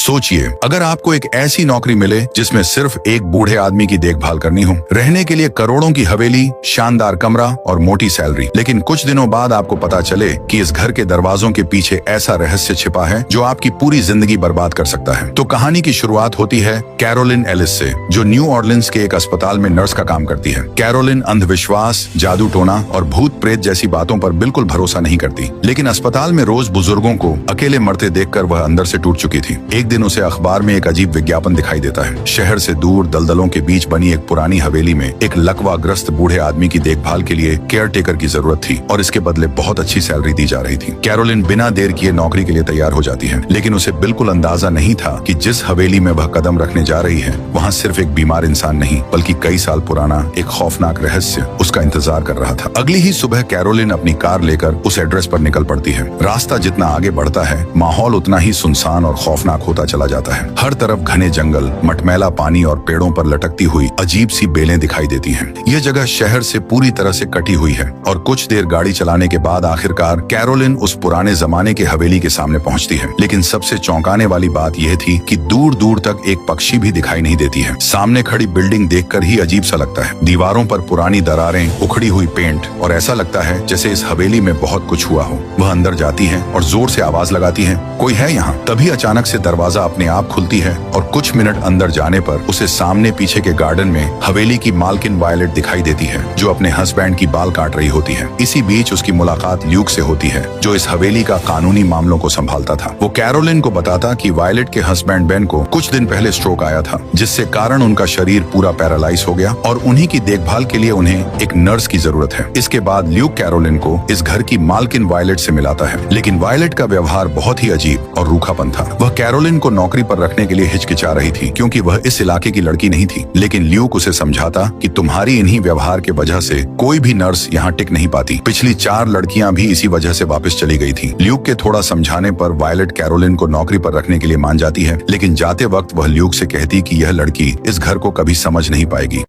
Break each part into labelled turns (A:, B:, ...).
A: सोचिए, अगर आपको एक ऐसी नौकरी मिले जिसमें सिर्फ एक बूढ़े आदमी की देखभाल करनी हो, रहने के लिए करोड़ों की हवेली, शानदार कमरा और मोटी सैलरी, लेकिन कुछ दिनों बाद आपको पता चले कि इस घर के दरवाजों के पीछे ऐसा रहस्य छिपा है जो आपकी पूरी जिंदगी बर्बाद कर सकता है। तो कहानी की शुरुआत होती है कैरोलिन एलिस से, जो न्यू ऑर्लिन्स के एक अस्पताल में नर्स का काम करती है। कैरोलिन अंधविश्वास, जादू टोना और भूत प्रेत जैसी बातों पर बिल्कुल भरोसा नहीं करती, लेकिन अस्पताल में रोज बुजुर्गों को अकेले मरते देखकर वह अंदर से टूट चुकी थी। एक दिन उसे अखबार में एक अजीब विज्ञापन दिखाई देता है। शहर से दूर दलदलों के बीच बनी एक पुरानी हवेली में एक लकवाग्रस्त बूढ़े आदमी की देखभाल के लिए केयर टेकर की जरूरत थी और इसके बदले बहुत अच्छी सैलरी दी जा रही थी। कैरोलिन बिना देर किए नौकरी के लिए तैयार हो जाती है, लेकिन उसे बिल्कुल अंदाजा नहीं था कि जिस हवेली में वह कदम रखने जा रही है वहाँ सिर्फ एक बीमार इंसान नहीं बल्कि कई साल पुराना एक खौफनाक रहस्य उसका इंतजार कर रहा था। अगली ही सुबह कैरोलिन अपनी कार लेकर उस एड्रेस पर निकल पड़ती है। रास्ता जितना आगे बढ़ता है माहौल उतना ही सुनसान और खौफनाक होता चला जाता है। हर तरफ घने जंगल, मटमैला पानी और पेड़ों पर लटकती हुई अजीब सी बेलें दिखाई देती हैं। यह जगह शहर से पूरी तरह से कटी हुई है और कुछ देर गाड़ी चलाने के बाद आखिरकार कैरोलिन उस पुराने जमाने के हवेली के सामने पहुंचती है। लेकिन सबसे चौंकाने वाली बात यह थी कि दूर दूर तक एक पक्षी भी दिखाई नहीं देती है। सामने खड़ी बिल्डिंग देखकर ही अजीब सा लगता है। दीवारों पर पुरानी दरारें, उखड़ी हुई पेंट और ऐसा लगता है जैसे इस हवेली में बहुत कुछ हुआ हो। वह अंदर जाती है और जोर से आवाज लगाती है, कोई है यहाँ? तभी अचानक से दरवाजा अपने आप खुलती है और कुछ मिनट अंदर जाने पर उसे सामने पीछे के गार्डन में हवेली की मालकिन वायलेट दिखाई देती है, जो अपने हस्बैंड की बाल काट रही होती है। इसी बीच उसकी मुलाकात ल्यूक से होती है, जो इस हवेली का कानूनी मामलों को संभालता था। वो कैरोलिन को बताता कि वायलेट के हस्बैंड बेन को कुछ दिन पहले स्ट्रोक आया था, जिससे कारण उनका शरीर पूरा पैरालाइज हो गया और उन्हीं की देखभाल के लिए उन्हें एक नर्स की जरूरत है। इसके बाद ल्यूक कैरोलिन को इस घर की मालकिन वायलेट से मिलाता है, लेकिन वायलेट का व्यवहार बहुत ही अजीब और रूखापन था। वह कैरोलिन को नौकरी पर रखने के लिए हिचकिचा रही थी क्योंकि वह इस इलाके की लड़की नहीं थी, लेकिन ल्यूक उसे समझाता कि तुम्हारी इन्हीं व्यवहार के वजह से कोई भी नर्स यहाँ टिक नहीं पाती। पिछली 4 लड़कियां भी इसी वजह से वापस चली गई थी। ल्यूक के थोड़ा समझाने पर वायलेट कैरोलिन को नौकरी पर रखने के लिए मान जाती है, लेकिन जाते वक्त वह ल्यूक से कहती कि यह लड़की इस घर को कभी समझ नहीं पाएगी।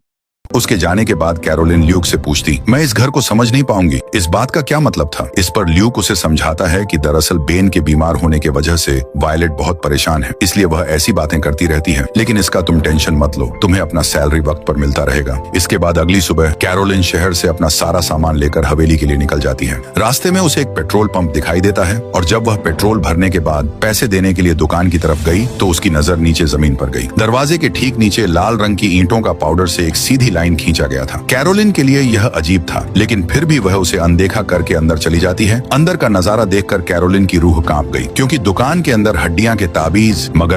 A: उसके जाने के बाद कैरोलिन ल्यूक से पूछती, मैं इस घर को समझ नहीं पाऊंगी, इस बात का क्या मतलब था? इस पर ल्यूक उसे समझाता है कि दरअसल बेन के बीमार होने के वजह से वायलेट बहुत परेशान है, इसलिए वह ऐसी बातें करती रहती है, लेकिन इसका तुम टेंशन मत लो, तुम्हें अपना सैलरी वक्त पर मिलता रहेगा। इसके बाद अगली सुबह कैरोलिन शहर से अपना सारा सामान लेकर हवेली के लिए निकल जाती है। रास्ते में उसे एक पेट्रोल पंप दिखाई देता है और जब वह पेट्रोल भरने के बाद पैसे देने के लिए दुकान की तरफ गई तो उसकी नजर नीचे जमीन पर गई। दरवाजे के ठीक नीचे लाल रंग की ईंटों का पाउडर से एक सीधी लाइन खींचा गया था। कैरोलिन के लिए यह अजीब था, लेकिन फिर भी वह उसे अनदेखा करके अंदर चली जाती है। अंदर का नजारा देखकर कैरोलिन की रूह कांप गई, क्योंकि दुकान के अंदर हड्डियां के ताबीज, मगर